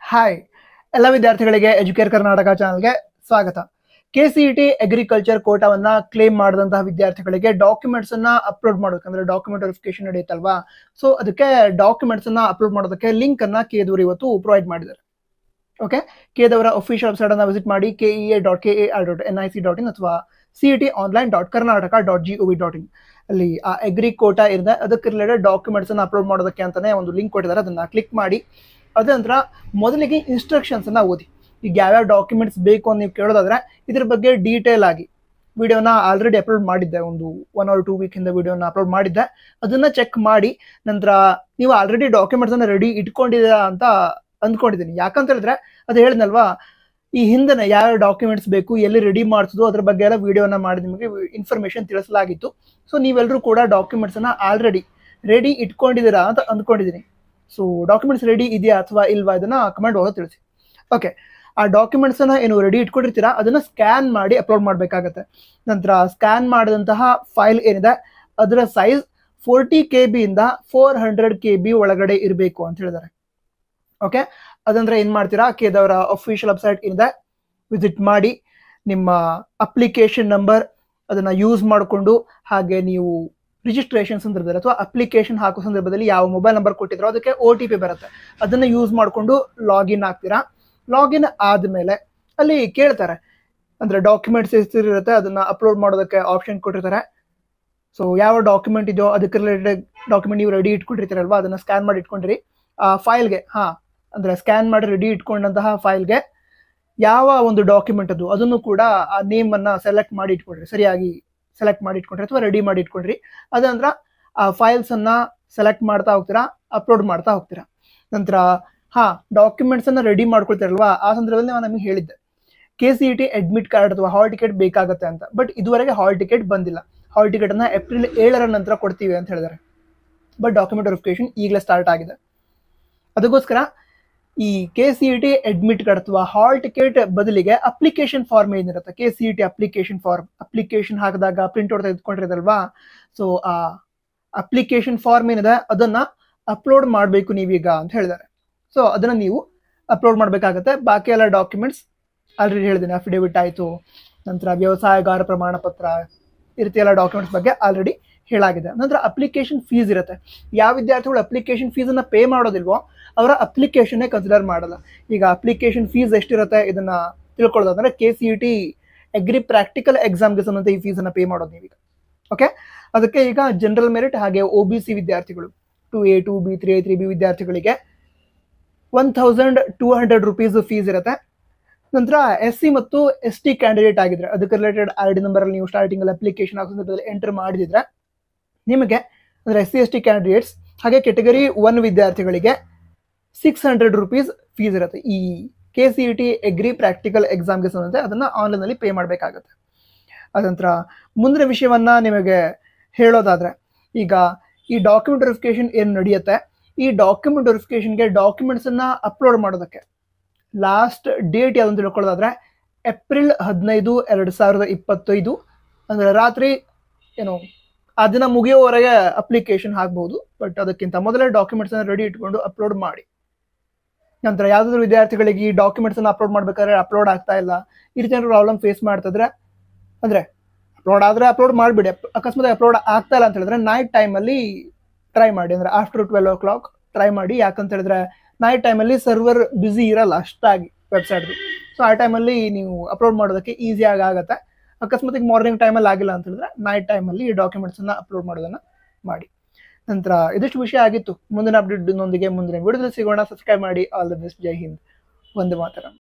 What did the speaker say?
Hi ಎಲ್ಲ ವಿದ್ಯಾರ್ಥಿಗಳಿಗೆ Educare Karnataka ಚಾನಲ್ಗೆ ಸ್ವಾಗತ. KCET ಅಗ್ರಿಕಲ್ಚರ್ ಕೋಟಾವನ್ನ ಕ್ಲೇಮ್ ಮಾಡಿದಂತಹ ವಿದ್ಯಾರ್ಥಿಗಳಿಗೆ ಡಾಕ್ಯುಮೆಂಟ್ಸ್ ಅನ್ನ ಅಪ್ಲೋಡ್ ಮಾಡೋದಕ್ಕೆ ಡಾಕ್ಯುಮೆಂಟ್ ವೆರಿಫಿಕೇಶನ್ ನಡೆಯುತ್ತಲ್ವಾ, ಸೊ ಅದಕ್ಕೆ ಡಾಕ್ಯುಮೆಂಟ್ಸ್ ಅನ್ನ ಅಪ್ಲೋಡ್ ಮಾಡೋದಕ್ಕೆ ಲಿಂಕ್ ಅನ್ನ ಕೇದವರು ಇವತ್ತು ಪ್ರೊವೈಡ್ ಮಾಡಿದ್ದಾರೆ. ಓಕೆ, ಕೇದವರ ಅಫಿಷಿಯಲ್ ವೆಬ್ಸೈಟ್ ಅನ್ನ ವಿಸಿಟ್ ಮಾಡಿ kea.kar.nic.in ಅಥವಾ cetonline.karnataka.gov.in ಅಲ್ಲಿ ಆ ಅಗ್ರಿ ಕೋಟಾ ಇರುತ್ತೆ, ಅದಕ್ಕೆ ರಿಲೇಟೆಡ್ ಡಾಕ್ಯುಮೆಂಟ್ಸ್ ಅನ್ನ ಅಪ್ಲೋಡ್ ಮಾಡೋದಕ್ಕೆ ಅಂತಾನೆ ಒಂದು ಲಿಂಕ್ ಕೊಟ್ಟಿದ್ದಾರೆ. ಅದನ್ನ ಕ್ಲಿಕ್ ಮಾಡಿ ಅದ ನಂತರ ಮೊದಲಿಗೆ ಇನ್ಸ್ಟ್ರಕ್ಷನ್ಸ್ ಅನ್ನ ಓದಿ. ಈಗ ಯಾವ್ಯಾವ ಡಾಕ್ಯುಮೆಂಟ್ಸ್ ಬೇಕು ಅಂತ ನೀವು ಕೇಳೋದಾದ್ರೆ ಇದ್ರ ಬಗ್ಗೆ ಡೀಟೇಲ್ ಆಗಿ ವಿಡಿಯೋನ ಆಲ್ರೆಡಿ ಅಪ್ಲೋಡ್ ಮಾಡಿದ್ದೆ, ಒಂದು 1 or 2 ವೀಕ್ ಇಂದ ವಿಡಿಯೋನ ಅಪ್ಲೋಡ್ ಮಾಡಿದ್ದೆ. ಅದನ್ನ ಚೆಕ್ ಮಾಡಿ ನಂತರ ನೀವು ಆಲ್ರೆಡಿ ಡಾಕ್ಯುಮೆಂಟ್ಸ್ ಅನ್ನ ರೆಡಿ ಇಟ್ಕೊಂಡಿದ್ದೀರಾ ಅಂತ ಅಂದ್ಕೊಂಡಿದ್ದೀನಿ. ಯಾಕಂತ ಹೇಳಿದ್ರೆ ಅದು ಹೇಳಿದ್ನಲ್ವಾ, ಈ ಹಿಂದೆನೆ ಯಾವ ಡಾಕ್ಯುಮೆಂಟ್ಸ್ ಬೇಕು, ಎಲ್ಲಿ ರೆಡಿ ಮಾಡ್ಸೋದು ಅದ್ರ ಬಗ್ಗೆ ಎಲ್ಲ ವಿಡಿಯೋನ ಮಾಡಿ ನಿಮಗೆ ಇನ್ಫಾರ್ಮೇಶನ್ ತಿಳಿಸಲಾಗಿತ್ತು. ಸೊ ನೀವೆಲ್ಲರೂ ಕೂಡ ಡಾಕ್ಯುಮೆಂಟ್ಸ್ ಅನ್ನ ಆಲ್ರೆಡಿ ರೆಡಿ ಇಟ್ಕೊಂಡಿದ್ದೀರಾ ಅಂತ ಅಂದ್ಕೊಂಡಿದ್ದೀನಿ. ಸೊ ಡಾಕ್ಯುಮೆಂಟ್ಸ್ ರೆಡಿ ಇದೆಯಾ ಅಥವಾ ಇಲ್ವಾ ಇದನ್ನ ಕಮೆಂಟ್ ಒಳಗೆ ತಿಳಿಸಿ. ಓಕೆ, ಆ ಡಾಕ್ಯುಮೆಂಟ್ಸ್ ಅನ್ನ ಏನು ರೆಡಿ ಇಟ್ಕೊಂಡಿರ್ತೀರಾ ಅದನ್ನ ಸ್ಕ್ಯಾನ್ ಮಾಡಿ ಅಪ್ಲೋಡ್ ಮಾಡಬೇಕಾಗತ್ತೆ. ನಂತರ ಸ್ಕ್ಯಾನ್ ಮಾಡಿದಂತಹ ಫೈಲ್ ಏನಿದೆ ಅದರ ಸೈಜ್ 40 KB ಇಂದ 400 KB ಒಳಗಡೆ ಇರಬೇಕು ಅಂತ ಹೇಳಿದ್ದಾರೆ. ಓಕೆ, ಅದಂದ್ರೆ ಏನ್ ಮಾಡ್ತೀರಾ, ಕೇದವರ ಅಫಿಷಿಯಲ್ ವೆಬ್ಸೈಟ್ ಏನಿದೆ ವಿಸಿಟ್ ಮಾಡಿ ನಿಮ್ಮ ಅಪ್ಲಿಕೇಶನ್ ನಂಬರ್ ಅದನ್ನ ಯೂಸ್ ಮಾಡಿಕೊಂಡು, ಹಾಗೆ ನೀವು ರಿಜಿಸ್ಟ್ರೇಷನ್ ಸಂದರ್ಭದಲ್ಲಿ ಅಥವಾ ಅಪ್ಲಿಕೇಶನ್ ಹಾಕೋ ಸಂದರ್ಭದಲ್ಲಿ ಯಾವ ಮೊಬೈಲ್ ನಂಬರ್ ಕೊಟ್ಟಿದ್ರೋ ಅದಕ್ಕೆ OTP ಬರುತ್ತೆ, ಅದನ್ನ ಯೂಸ್ ಮಾಡಿಕೊಂಡು ಲಾಗಿನ್ ಆಗ್ತೀರಾ. ಲಾಗಿನ್ ಆದ್ಮೇಲೆ ಅಲ್ಲಿ ಕೇಳ್ತಾರೆ, ಅಂದ್ರೆ ಡಾಕ್ಯುಮೆಂಟ್ಸ್ ಇರುತ್ತೆ ಅದನ್ನ ಅಪ್ಲೋಡ್ ಮಾಡೋದಕ್ಕೆ ಆಪ್ಷನ್ ಕೊಟ್ಟಿರ್ತಾರೆ. ಸೊ ಯಾವ ಡಾಕ್ಯುಮೆಂಟ್ ಇದೆಯೋ ಅದಕ್ಕೆ ರಿಲೇಟೆಡ್ ಡಾಕ್ಯುಮೆಂಟ್ ನೀವು ರೆಡಿ ಇಟ್ಕೊಂಡಿರ್ತೀರಲ್ವಾ, ಅದನ್ನ ಸ್ಕ್ಯಾನ್ ಮಾಡಿ ಇಟ್ಕೊಂಡಿರಿ. ಆ ಫೈಲ್ಗೆ ಅಂದ್ರೆ ಸ್ಕ್ಯಾನ್ ಮಾಡಿ ರೆಡಿ ಇಟ್ಕೊಂಡಂತಹ ಫೈಲ್ಗೆ ಯಾವ ಒಂದು ಡಾಕ್ಯುಮೆಂಟ್ ಅದನ್ನು ಕೂಡ ಆ ನೇಮ್ ಅನ್ನ ಸೆಲೆಕ್ಟ್ ಮಾಡಿ ಇಟ್ಕೊಂಡ್ರಿ, ಸರಿಯಾಗಿ ಸೆಲೆಕ್ಟ್ ಮಾಡಿ ಇಟ್ಕೊಂಡ್ರಿ ಅಥವಾ ರೆಡಿ ಮಾಡಿ ಇಟ್ಕೊಂಡ್ರಿ. ಅದಂದ್ರ ಆ ಫೈಲ್ಸ್ ಅನ್ನ ಸೆಲೆಕ್ಟ್ ಮಾಡ್ತಾ ಹೋಗ್ತೀರಾ, ಅಪ್ಲೋಡ್ ಮಾಡ್ತಾ ಹೋಗ್ತೀರಾ. ನಂತರ ಡಾಕ್ಯುಮೆಂಟ್ಸ್ ಅನ್ನ ರೆಡಿ ಮಾಡ್ಕೊಳ್ತೀರಲ್ವಾ, ಆ ಸಂದರ್ಭದಲ್ಲಿ ನಾನು ನಮಗೆ ಹೇಳಿದ್ದೆ KCET ಅಡ್ಮಿಟ್ ಕಾರ್ಡ್ ಅಥವಾ ಹಾಲ್ ಟಿಕೆಟ್ ಬೇಕಾಗುತ್ತೆ ಅಂತ. ಬಟ್ ಇದುವರೆಗೆ ಹಾಲ್ ಟಿಕೆಟ್ ಬಂದಿಲ್ಲ. ಹಾಲ್ ಟಿಕೆಟ್ ಅನ್ನ ಏಪ್ರಿಲ್ 7 ನಂತರ ಕೊಡ್ತೀವಿ ಅಂತ ಹೇಳಿದ್ದಾರೆ. ಬಟ್ ಡಾಕ್ಯುಮೆಂಟ್ ವೆರಿಫಿಕೇಶನ್ ಈಗಲೇ ಸ್ಟಾರ್ಟ್ ಆಗಿದೆ. ಅದಕ್ಕೋಸ್ಕರ ಈ KCET ಅಡ್ಮಿಟ್ ಕಾರ್ಡ್ ಅಥವಾ ಹಾಲ್ ಟಿಕೆಟ್ ಬದಲಿಗೆ ಅಪ್ಲಿಕೇಶನ್ ಫಾರ್ಮ್ ಏನಿರುತ್ತೆ, KCET ಅಪ್ಲಿಕೇಶನ್ ಫಾರ್ಮ್, ಅಪ್ಲಿಕೇಶನ್ ಹಾಕಿದಾಗ ಪ್ರಿಂಟ್ಔಟ್ ತೆಗೆದುಕೊಂಡಿರೋದಲ್ವಾ, ಸೊ ಆ ಅಪ್ಲಿಕೇಶನ್ ಫಾರ್ಮ್ ಏನಿದೆ ಅದನ್ನ ಅಪ್ಲೋಡ್ ಮಾಡಬೇಕು ನೀವೀಗ ಅಂತ ಹೇಳಿದ್ದಾರೆ. ಸೊ ಅದನ್ನ ನೀವು ಅಪ್ಲೋಡ್ ಮಾಡಬೇಕಾಗತ್ತೆ. ಬಾಕಿ ಎಲ್ಲ ಡಾಕ್ಯುಮೆಂಟ್ಸ್ ಆಲ್ರೆಡಿ ಹೇಳಿದ್ದೀನಿ, ಅಫಿಡೇವಿಟ್ ಆಯಿತು, ನಂತರ ವ್ಯವಸಾಯಗಾರ ಪ್ರಮಾಣ ಪತ್ರ, ಈ ರೀತಿ ಎಲ್ಲ ಡಾಕ್ಯುಮೆಂಟ್ಸ್ ಬಗ್ಗೆ ಆಲ್ರೆಡಿ ಹೇಳಾಗಿದೆ. ನಂತರ ಅಪ್ಲಿಕೇಶನ್ ಫೀಸ್ ಇರುತ್ತೆ. ಯಾವ ವಿದ್ಯಾರ್ಥಿಗಳು ಅಪ್ಲಿಕೇಶನ್ ಫೀಸನ್ನ ಪೇ ಮಾಡೋದಿಲ್ವೋ ಅವರ ಅಪ್ಲಿಕೇಶನ್ನೇ ಕನ್ಸಿಡರ್ ಮಾಡಲ್ಲ. ಈಗ ಅಪ್ಲಿಕೇಶನ್ ಫೀಸ್ ಎಷ್ಟಿರುತ್ತೆ ಇದನ್ನ ತಿಳ್ಕೊಳ್ಳೋದಂದ್ರೆ KCET ಅಗ್ರಿ ಪ್ರಾಕ್ಟಿಕಲ್ ಎಕ್ಸಾಮ್ಗೆ ಸಂಬಂಧ ಈ ಫೀಸನ್ನ ಪೇ ಮಾಡೋದು ನೀವೀಗ. ಓಕೆ, ಅದಕ್ಕೆ ಈಗ ಜನರಲ್ ಮೆರಿಟ್ ಹಾಗೆ OBC ವಿದ್ಯಾರ್ಥಿಗಳು 2A 2B 3A 3B ವಿದ್ಯಾರ್ಥಿಗಳಿಗೆ 1200 ರೂಪೀಸ್ ಫೀಸ್ ಇರುತ್ತೆ. ನಂತರ SC ಮತ್ತು ST ಕ್ಯಾಂಡಿಡೇಟ್ ಆಗಿದ್ರೆ ಅದಕ್ಕೆ ರಿಲೇಟೆಡ್ ID ನಂಬರ್ ಅಲ್ಲಿ ನೀವು ಸ್ಟಾರ್ಟಿಂಗ್ ಅಲ್ಲಿ ಅಪ್ಲಿಕೇಶನ್ ಹಾಕೋ ಸಂದರ್ಭದಲ್ಲಿ ಎಂಟರ್ ಮಾಡಿದ್ರೆ ನಿಮಗೆ ಅಂದ್ರೆ SC ST ಕ್ಯಾಂಡಿಡೇಟ್ಸ್ ಹಾಗೆ ಕೆಟಗರಿ 1 ವಿದ್ಯಾರ್ಥಿಗಳಿಗೆ 600 ರೂಪೀಸ್ ಫೀಸ್ ಇರುತ್ತೆ. ಈ KCET ಅಗ್ರಿ ಪ್ರಾಕ್ಟಿಕಲ್ ಎಕ್ಸಾಮ್ಗೆ ಸಂಬಂಧ ಅದನ್ನ ಆನ್ಲೈನ್ ಅಲ್ಲಿ ಪೇ ಮಾಡಬೇಕಾಗುತ್ತೆ. ಅದಂತರ ಮುಂದಿನ ವಿಷಯವನ್ನ ನಿಮಗೆ ಹೇಳೋದಾದ್ರೆ, ಈಗ ಈ ಡಾಕ್ಯುಮೆಂಟ್ ವೆರಿಫಿಕೇಶನ್ ಏನು ನಡೆಯುತ್ತೆ, ಈ ಡಾಕ್ಯುಮೆಂಟ್ ವೆರಿಫಿಕೇಶನ್ಗೆ ಡಾಕ್ಯುಮೆಂಟ್ಸ್ ಅನ್ನ ಅಪ್ಲೋಡ್ ಮಾಡೋದಕ್ಕೆ ಲಾಸ್ಟ್ ಡೇಟ್ ಯಾವ್ದು ತಿಳ್ಕೊಳ್ಳೋದಾದ್ರೆ ಏಪ್ರಿಲ್ 15, 2025 ಅಂದ್ರೆ ರಾತ್ರಿ ಆ ದಿನ ಮುಗಿಯೋವರೆಗೆ ಅಪ್ಲಿಕೇಶನ್ ಹಾಕ್ಬಹುದು. ಬಟ್ ಅದಕ್ಕಿಂತ ಮೊದಲೇ ಡಾಕ್ಯುಮೆಂಟ್ಸ್ ಅನ್ನ ರೆಡಿ ಇಟ್ಕೊಂಡು ಅಪ್ಲೋಡ್ ಮಾಡಿ. ನಂತರ ಯಾವ್ದಾದ್ರು ವಿದ್ಯಾರ್ಥಿಗಳಿಗೆ ಈ ಡಾಕ್ಯುಮೆಂಟ್ಸ್ ಅನ್ನ ಅಪ್ಲೋಡ್ ಮಾಡ್ಬೇಕಾದ್ರೆ ಅಪ್ಲೋಡ್ ಆಗ್ತಾ ಇಲ್ಲ, ಈ ರೀತಿ ಏನಾದ್ರು ಪ್ರಾಬ್ಲಮ್ ಫೇಸ್ ಮಾಡ್ತಿದ್ರೆ ಅಂದ್ರೆ ಅಪ್ಲೋಡ್ ಆದ್ರೆ ಅಪ್ಲೋಡ್ ಮಾಡಿಬಿಡಿ. ಅಕಸ್ಮಾತ್ ಅಪ್ಲೋಡ್ ಆಗ್ತಾ ಇಲ್ಲ ಅಂತ ಹೇಳಿದ್ರೆ ನೈಟ್ ಟೈಮಲ್ಲಿ ಟ್ರೈ ಮಾಡಿ, ಅಂದ್ರೆ ಆಫ್ಟರ್ 12 o'clock ಟ್ರೈ ಮಾಡಿ. ಯಾಕಂತ ಹೇಳಿದ್ರೆ ನೈಟ್ ಟೈಮಲ್ಲಿ ಸರ್ವರ್ ಬ್ಯುಸಿ ಇರಲ್ಲ ಅಷ್ಟಾಗಿ ವೆಬ್ಸೈಟ್ದು. ಸೊ ಆ ಟೈಮಲ್ಲಿ ನೀವು ಅಪ್ಲೋಡ್ ಮಾಡೋದಕ್ಕೆ ಈಸಿಯಾಗಿ ಆಗುತ್ತೆ. ಅಕಸ್ಮಾತ್ ಮಾರ್ನಿಂಗ್ ಟೈಮಲ್ಲಿ ಆಗಿಲ್ಲ ಅಂತ ಹೇಳಿದ್ರೆ ನೈಟ್ ಟೈಮಲ್ಲಿ ಈ ಡಾಕ್ಯುಮೆಂಟ್ಸ್ ಅನ್ನ ಅಪ್ಲೋಡ್ ಮಾಡೋದನ್ನ ಮಾಡಿ. ನಂತರ ಇದಿಷ್ಟು ವಿಷಯ ಆಗಿತ್ತು. ಮುಂದಿನ ಅಪ್ಡೇಟ್ನೊಂದಿಗೆ ಮುಂದಿನ ವಿಡಿಯೋದಲ್ಲಿ ಸಿಗೋಣ. ಸಬ್ಸ್ಕ್ರೈಬ್ ಮಾಡಿ. All the best. ಜೈ ಹಿಂದ್. ವಂದೇ ಮಾತರಂ.